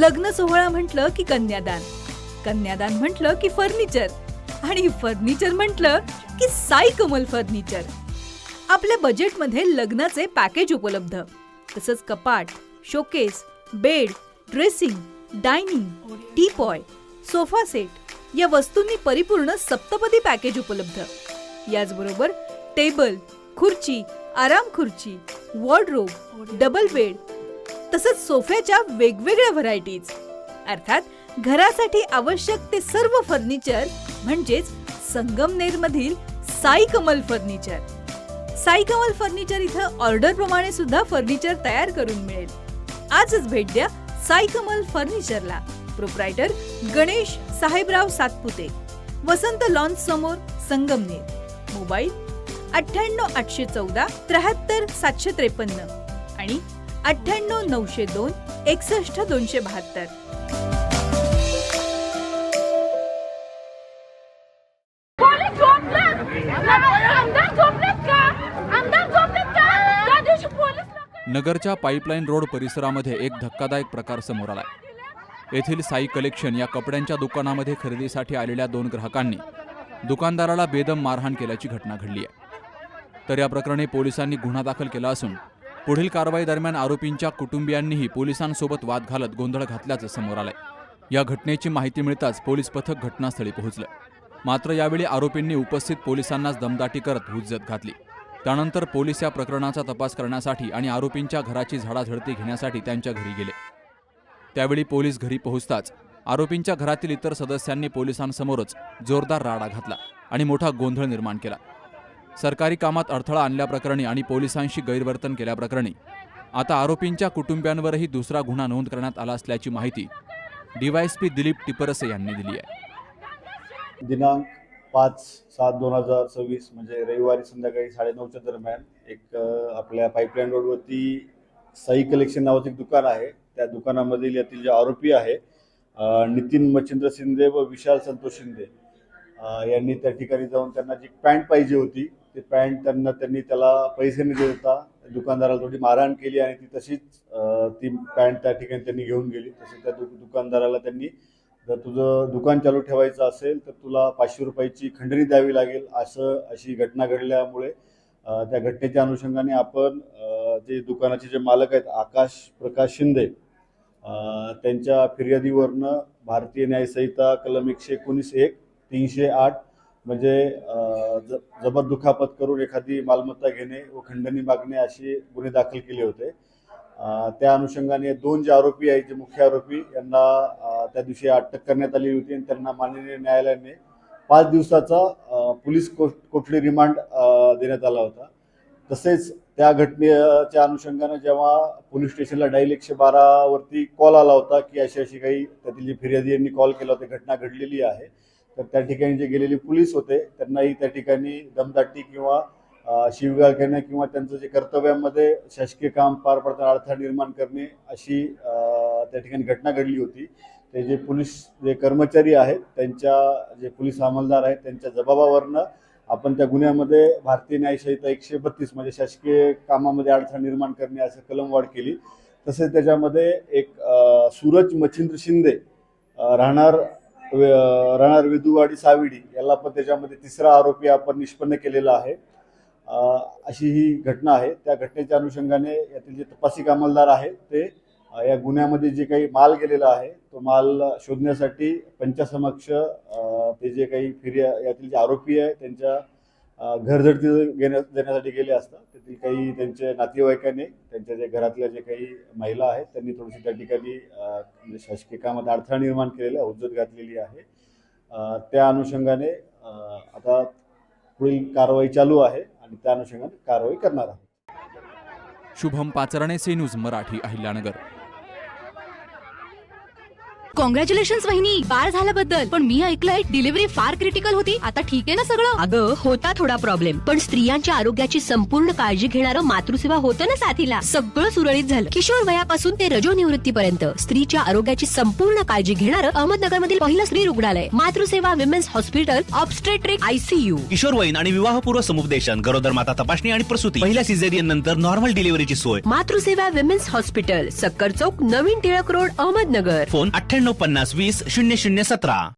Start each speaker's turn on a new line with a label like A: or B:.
A: लग्न सोहळा म्हटलं की कन्यादान, कन्यादान म्हटलं की फर्निचर आणि फर्निचर म्हटलं की साई कमल फर्निचर. आपल्या बजेटमध्ये लग्नाचे पॅकेज उपलब्ध. तसंच कपाट, showcase, bed, dressing, dining, teapoy, sofa set या वस्तूंनी परिपूर्ण सप्तपदी पॅकेज उपलब्ध. याचबरोबर टेबल, खुर्ची, आराम खुर्ची, वॉर्डरोब, डबल बेड तसंच सोफ्याच्या वेगवेगळ्या व्हरायटीज. अर्थात घरासाठी आवश्यक ते सर्व फर्निचर म्हणजेच संगमनेरमधील साई कमल फर्निचर. साई कमल फर्निचर इथं ऑर्डर प्रमाणे सुद्धा फर्निचर तयार करून मिळेल. आजच भेट द्या साई कमल फर्निचरला. प्रोप्रायटर गणेश साहेबराव सातपुते, वसंत लॉन्स समोर, संगमनेर. मोबाईल 98 814 73 753 आणि 98 902 61 272.
B: नगरच्या पाईपलाईन रोड परिसरामध्ये एक धक्कादायक प्रकार समोर आलाय. येथील साई कलेक्शन या कपड्यांच्या दुकानामध्ये खरेदीसाठी आलेल्या 2 ग्राहकांनी दुकानदाराला बेदम मारहाण केल्याची घटना घडली आहे. तर या प्रकरणी पोलिसांनी गुन्हा दाखल केला असून पुढील कारवाई दरम्यान आरोपींच्या कुटुंबियांनीही पोलिसांसोबत वाद घालत गोंधळ घातल्याचं समोर आलंय. या घटनेची माहिती मिळताच पोलीस पथक घटनास्थळी पोहोचलं. मात्र यावेळी आरोपींनी उपस्थित पोलिसांनाच दमदाटी करत हुज्जत घातली. त्यानंतर पोलीस या प्रकरणाचा तपास करण्यासाठी आणि आरोपींच्या घराची झाडाझडती घेण्यासाठी त्यांच्या घरी गेले. त्यावेळी पोलीस घरी पोहोचताच आरोपींच्या घरातील इतर सदस्यांनी पोलिसांसमोरच जोरदार राडा घातला आणि मोठा गोंधळ निर्माण केला. सरकारी कामात अडथळा आणल्याप्रकरणी आणि पोलिसांशी गैरवर्तन केल्याप्रकरणी आता आरोपींच्या कुटुंबियांवरही दुसरा गुन्हा नोंद करण्यात आला असल्याची माहिती डीवायएसपी दिलीप टिपरसे यांनी दिली आहे.
C: दिनांक 5/7/2026 म्हणजे रविवारी संध्याकाळी 9:30च्या दरम्यान एक आपल्या पाईपलाईन रोडवरती साई कलेक्शन नावाचं एक दुकान आहे. त्या दुकानामधील यातील जे आरोपी आहे नितीन मच्छिंद्र शिंदे व विशाल संतोष शिंदे यांनी त्या ठिकाणी जाऊन त्यांना जी पॅन्ट पाहिजे होती ते पॅन्ट त्यांनी त्याला पैसे न देता दुकानदाराला थोडी मारहाण केली आणि ती तशीच ती पॅन्ट त्या ठिकाणी त्यांनी घेऊन गेली. तसेच त्या दुकानदाराला त्यांनी जर तुझं दुकान चालू ठेवायचं असेल तर तुला 500 रुपयाची खंडणी द्यावी लागेल अशी घटना घडल्यामुळे त्या घटनेच्या अनुषंगाने आपण जे दुकानाचे जे मालक आहेत आकाश प्रकाश शिंदे त्यांच्या फिर्यादीवरनं भारतीय न्याय संहिता कलम 119(1) 308 म्हणजे जबर दुखापत करून एखादी मालमत्ता घेणे व खंडणी मागणे असे गुन्हे दाखल केले होते. त्या अनुषंगाने 2 जे आरोपी आहेत जे मुख्य आरोपी यांना त्या दिवशी अटक करण्यात आली होती आणि त्यांना माननीय न्यायालयाने 5 दिवसाचा पोलीस कोठडी रिमांड देण्यात आला होता. तसेच त्या घटनेच्या अनुषंगाने जेव्हा पोलीस स्टेशनला डायल 112 वरती कॉल आला होता की अशी काही त्यातील जे फिर्यादी यांनी कॉल केला होता घटना घडलेली आहे, तर त्या ठिकाणी जे गेलेले पोलीस होते त्यांनाही त्या ठिकाणी दमदाटी किंवा शिवीगाळ करणे किंवा त्यांचं जे कर्तव्यामध्ये शासकीय काम पार पडताना अडथळा निर्माण करणे अशी त्या ठिकाणी घटना घडली होती. ते जे पोलीस जे कर्मचारी आहेत त्यांच्या जे पोलीस अंमलदार आहेत त्यांच्या जबाबावरनं आपण त्या गुन्ह्यामध्ये भारतीय न्याय संहिता 132 म्हणजे शासकीय कामामध्ये अडथळा निर्माण करणे असं कलमवाढ केली. तसेच त्याच्यामध्ये एक सूरज मच्छिंद्र शिंदे राहणार वेदुवाडी साविडी याला पण त्याच्यामध्ये 3रा आरोपी आपण निष्पन्न केलेला आहे. अशी ही घटना आहे. त्या घटनेच्या अनुषंगाने यातील जे तपासी अंमलदार आहेत ते या गुन्ह्यामध्ये जे काही माल गेलेला आहे तो माल शोधण्यासाठी पंचासमक्ष ते जे काही यातील जे आरोपी आहे त्यांच्या घरझडती देण्यासाठी गेले असता त्यातील काही त्यांच्या नातेवाईकांनी त्यांच्या जे घरातल्या जे काही महिला आहेत त्यांनी थोडीशी त्या ठिकाणी शासकीय कामात अडथळा निर्माण केलेला हुज्जत घातलेली आहे. त्या अनुषंगाने आता पुढील कारवाई चालू आहे आणि त्या अनुषंगाने कारवाई करणार आहे.
B: Shubham Pacharne, C news Marathi, Ahilyanagar.
D: Congratulation वहिनी, बाळ झाल्याबद्दल. पण मी ऐकलंय डिलिव्हरी फार क्रिटिकल होती. आता ठीक आहे ना सगळं?
E: अगं होता थोडा प्रॉब्लेम, पण स्त्रियांच्या आरोग्याची संपूर्ण काळजी घेणारं मातृसेवा होतं ना साथीला. सगळं सुरळीत झालं. किशोर वयापासून ते रजोनिवृत्तीपर्यंत स्त्रीच्या आरोग्याची संपूर्ण काळजी घेणारं अहमदनगर मधील पहिलं स्त्री रुग्णालय. Matruseva women's hospital, obstetric ICU.
F: किशोरवयीन आणि विवाहपूर्व समुपदेशन, गरोदर माता तपासणी आणि प्रसूती, पहिल्या सिझेरियन नंतर नॉर्मल डिलिव्हरीची सोय.
E: मातृसेवा विमेन्स हॉस्पिटल, सक्कर चौक, नवीन टिळक रोड, अहमदनगर.
F: फोन 9850 20 0017.